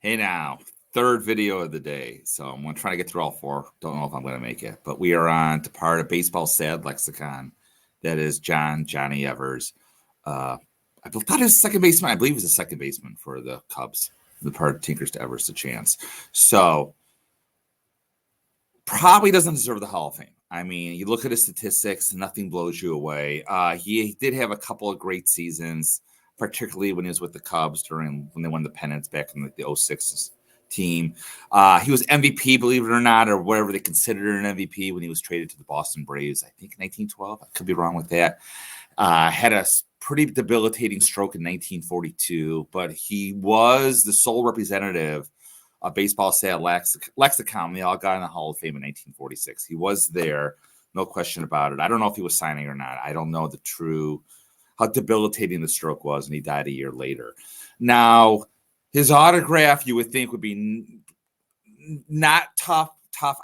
Hey now, third video of the day. So I'm going to try to get through all four. Don't know if I'm going to make it, but we are on to part of Baseball Sad Lexicon. That is Johnny Evers. I thought he was a second baseman. I believe he was a second baseman for the Cubs. The part of Tinkers to Evers to Chance. So probably doesn't deserve the Hall of Fame. I mean, you look at his statistics, nothing blows you away. He did have a couple of great seasons, particularly when he was with the Cubs when they won the pennants back in the 06 team. He was MVP, believe it or not, or whatever they considered an MVP when he was traded to the Boston Braves, I think 1912. I could be wrong with that. Had a pretty debilitating stroke in 1942, but he was the sole representative of Baseball Sad Lexicon. They all got in the Hall of Fame in 1946. He was there, no question about it. I don't know if he was signing or not. I don't know how debilitating the stroke was, and he died a year later. Now, his autograph, you would think, would be not tough.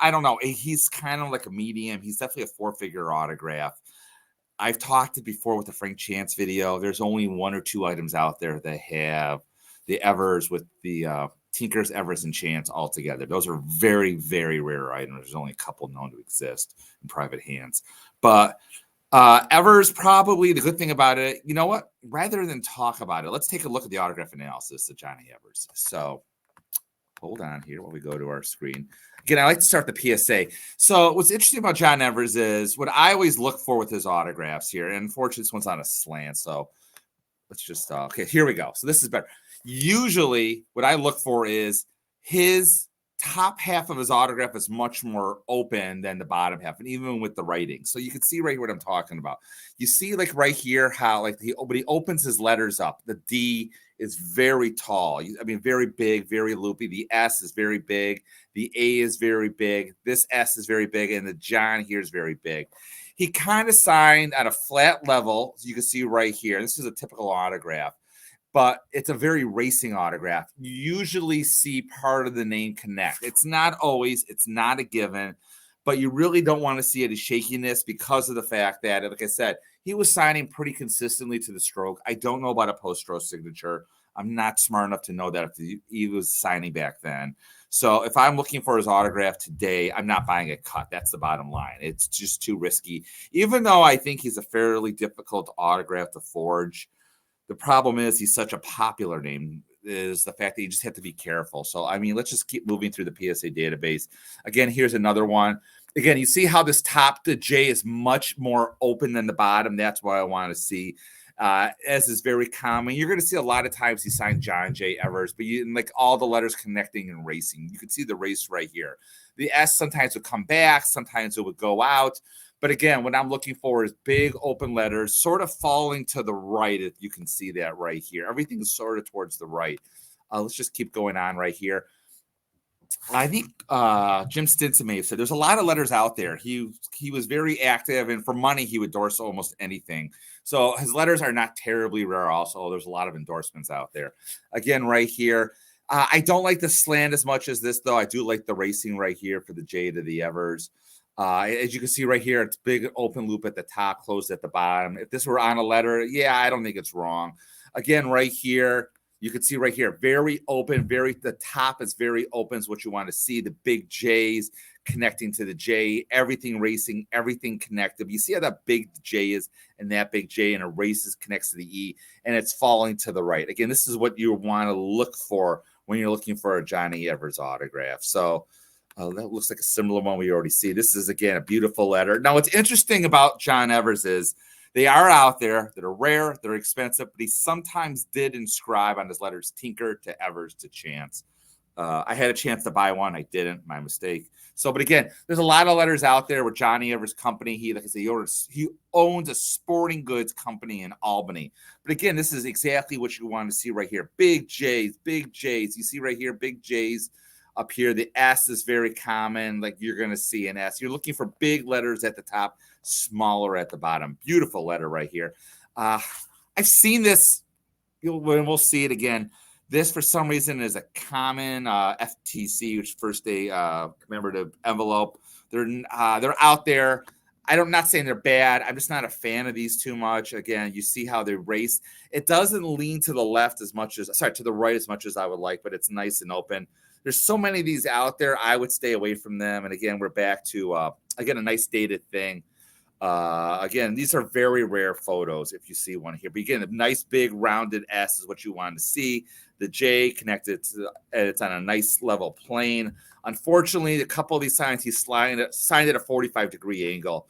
I don't know. He's kind of like a medium. He's definitely a four-figure autograph. I've talked it before with the Frank Chance video. There's only one or two items out there that have the Evers with the Tinkers, Evers, and Chance all together. Those are very, very rare items. There's only a couple known to exist in private hands. But Evers, probably the good thing about it, you know what? Rather than talk about it, let's take a look at the autograph analysis of Johnny Evers. So hold on here while we go to our screen. Again, I like to start the PSA. So what's interesting about John Evers is what I always look for with his autographs here. And unfortunately, this one's on a slant. So let's just, okay, here we go. So this is better. Usually what I look for is his top half of his autograph is much more open than the bottom half, and even with the writing. So you can see right here what I'm talking about. You see like right here how like when he opens his letters up, the D is very tall. I mean, very big, very loopy. The S is very big. The A is very big. This S is very big, and the John here is very big. He kind of signed at a flat level. So you can see right here. This is a typical autograph, but it's a very racing autograph. You usually see part of the name connect. It's not always, it's not a given, but you really don't want to see any shakiness because of the fact that, like I said, he was signing pretty consistently to the stroke. I don't know about a post-stroke signature. I'm not smart enough to know that if he was signing back then. So if I'm looking for his autograph today, I'm not buying a cut. That's the bottom line. It's just too risky. Even though I think he's a fairly difficult autograph to forge, the problem is he's such a popular name is the fact that you just have to be careful. So, I mean, let's just keep moving through the PSA database. Again, here's another one. Again, you see how this top, the J, is much more open than the bottom. That's what I want to see. As is very common. You're going to see a lot of times he signed John J. Evers, but like all the letters connecting and racing. You can see the race right here. The S sometimes would come back, sometimes it would go out. But again, what I'm looking for is big open letters sort of falling to the right. If you can see that right here, everything's sort of towards the right. Let's just keep going on right here. I think Jim Stinson may have said there's a lot of letters out there. He was very active, and for money, he would endorse almost anything. So his letters are not terribly rare. Also, there's a lot of endorsements out there. Again, right here, I don't like the slant as much as this, though. I do like the racing right here for the J to the Evers. As you can see right here, it's big open loop at the top, closed at the bottom. If this were on a letter, yeah, I don't think it's wrong. Again, right here, you can see right here, very open, the top is very open is what you want to see. The big J's connecting to the J, everything racing, everything connected. You see how that big J is and that big J, and it races, connects to the E, and it's falling to the right. Again, this is what you want to look for when you're looking for a Johnny Evers autograph. So that looks like a similar one we already see. This is, again, a beautiful letter. Now, what's interesting about John Evers is they are out there that are rare, they're expensive, but he sometimes did inscribe on his letters Tinker to Evers to Chance. I had a chance to buy one. I didn't. My mistake. So, but again, there's a lot of letters out there with Johnny Evers' company. Like I said, he owns a sporting goods company in Albany. But again, this is exactly what you want to see right here. Big J's, big J's. You see right here, big J's. Up here, the S is very common. Like you're going to see an S. You're looking for big letters at the top, smaller at the bottom. Beautiful letter right here. I've seen this. We'll see it again. This, for some reason, is a common FTC, which first day commemorative envelope. They're out there. I'm not saying they're bad. I'm just not a fan of these too much. Again, you see how they race. It doesn't lean to the left as much as, to the right as much as I would like, but it's nice and open. There's so many of these out there. I would stay away from them. And again, we're back to, again, a nice dated thing. Again, these are very rare photos if you see one here. But again, a nice big rounded S is what you want to see. The J connected to, it's on a nice level plane. Unfortunately, a couple of these signs he signed at a 45-degree angle.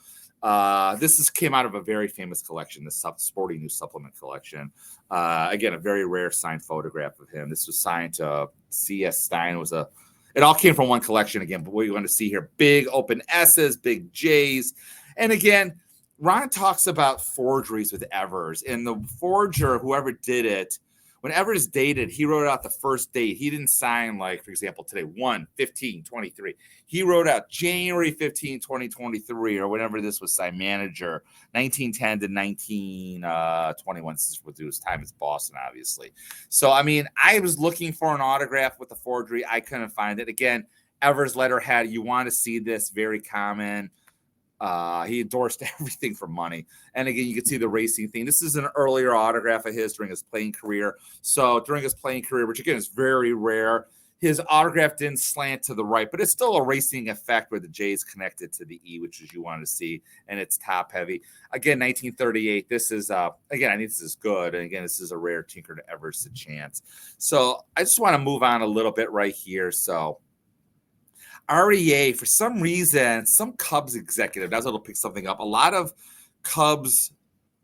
This came out of a very famous collection, the Sporting News Supplement collection. Again, a very rare signed photograph of him. This was signed to C.S. Stein. It all came from one collection again, but what you want to see here, big open S's, big J's. And again, Ron talks about forgeries with Evers, and the forger, whoever did it, when Evers dated, he wrote out the first date. He didn't sign, like, for example, today, 1/15/23. He wrote out January 15, 2023, or whenever this was signed, manager, 1910 to 1921. This is with his time as Boston, obviously. So, I mean, I was looking for an autograph with the forgery. I couldn't find it. Again, Evers' letterhead, you want to see this, very common. He endorsed everything for money. And again, you can see the racing thing. This is an earlier autograph of his during his playing career. So during his playing career, which again is very rare, his autograph didn't slant to the right, but it's still a racing effect where the J is connected to the E, which is you want to see, and it's top heavy. Again, 1938. This is again, I think this is good. And again, this is a rare Tinker to Everest chance. So I just want to move on a little bit right here. So REA, for some reason, some Cubs executive, that's what'll pick something up. A lot of Cubs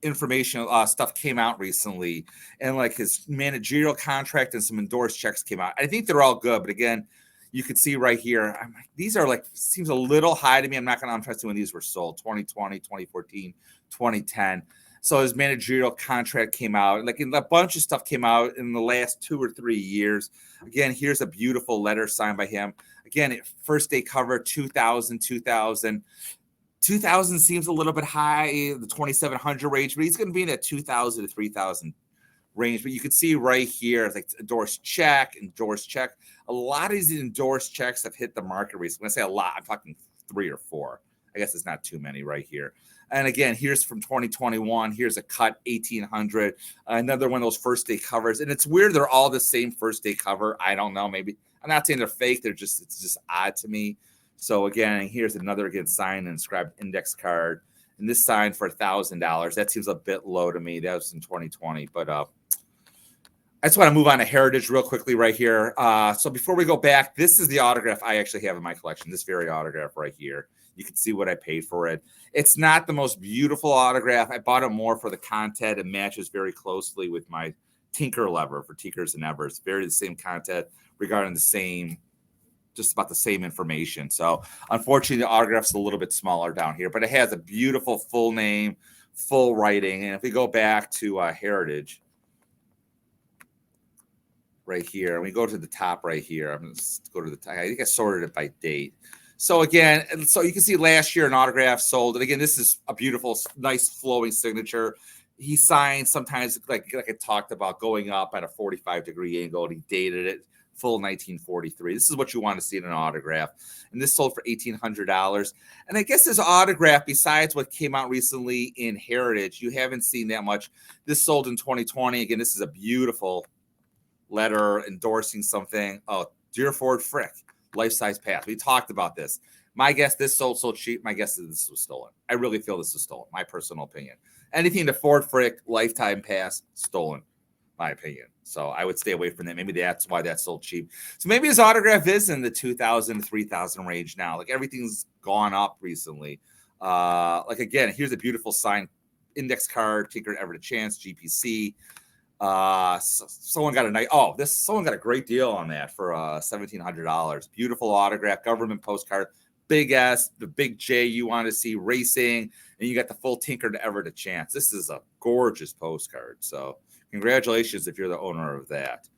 information stuff came out recently, and like his managerial contract and some endorsed checks came out. I think they're all good, but again, you can see right here, these are like, seems a little high to me. I'm trying to see when these were sold, 2020, 2014, 2010. So his managerial contract came out, like a bunch of stuff came out in the last 2 or 3 years. Again, here's a beautiful letter signed by him. Again, first day cover, 2000. 2000 seems a little bit high, the 2700 range, but he's going to be in that 2000 to 3000 range. But you can see right here, like endorsed check. A lot of these endorsed checks have hit the market recently. When I say a lot, I'm talking 3 or 4. I guess it's not too many right here. And again, here's from 2021. Here's a cut 1800. Another one of those first day covers. And it's weird they're all the same first day cover. I don't know. Maybe I'm not saying they're fake. It's just odd to me. So again, here's another signed and inscribed index card. And this signed for $1,000. That seems a bit low to me. That was in 2020. But I just want to move on to Heritage real quickly right here. So before we go back, this is the autograph I actually have in my collection. This very autograph right here. You can see what I paid for it. It's not the most beautiful autograph. I bought it more for the content. It matches very closely with my Tinker lever for Tinkers and Evers. Very the same content regarding the same, just about the same information. So unfortunately, the autograph's a little bit smaller down here, but it has a beautiful full name, full writing. And if we go back to Heritage right here, and we go to the top right here, I'm going to go to the top. I think I sorted it by date. So again, you can see last year an autograph sold. And again, this is a beautiful, nice flowing signature. He signed sometimes, like I talked about, going up at a 45-degree angle, and he dated it full 1943. This is what you want to see in an autograph. And this sold for $1,800. And I guess this autograph, besides what came out recently in Heritage, you haven't seen that much. This sold in 2020. Again, this is a beautiful letter endorsing something. Oh, Dear Ford Frick. Life-size pass. We talked about this. My guess, this sold so cheap. My guess is this was stolen. I really feel this was stolen. My personal opinion. Anything to Ford Frick lifetime pass, stolen. My opinion. So I would stay away from that. Maybe that's why that sold cheap. So maybe his autograph is in the 2,000 to 3,000 range now. Like everything's gone up recently. Like again, here's a beautiful signed index card. Tinker Ever to Chance GPC. Someone got a great deal on that for $1,700. Beautiful autograph, government postcard, big S, the big J you want to see racing, and you got the full Tinker to Ever to Chance. This is a gorgeous postcard. So congratulations if you're the owner of that.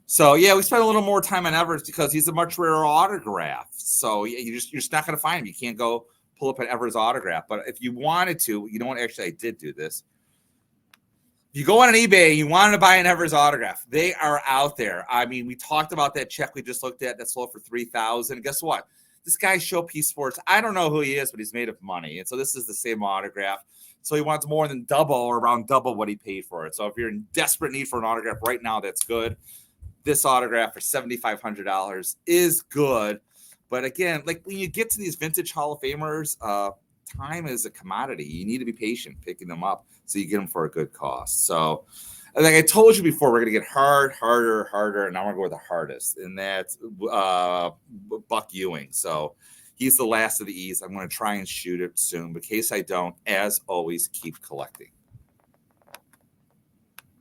So yeah, we spent a little more time on Evers because he's a much rarer autograph. So you're just not going to find him. You can't go pull up an Evers autograph. But if you wanted to, you know what? Actually, I did do this. You go on an eBay, you wanted to buy an Evers autograph. They are out there. I mean, we talked about that check we just looked at that sold for $3,000. Guess what? This guy, Showpiece Sports, I don't know who he is, but he's made of money. And so this is the same autograph. So he wants more than double or around double what he paid for it. So if you're in desperate need for an autograph right now, that's good. This autograph for $7,500 is good. But again, like when you get to these vintage Hall of Famers, time is a commodity. You need to be patient picking them up so you get them for a good cost. So like I told you before, we're going to get harder, and now we're going to go with the hardest, and that's Buck Ewing. So he's the last of the E's. I'm going to try and shoot it soon, but in case I don't, as always, keep collecting.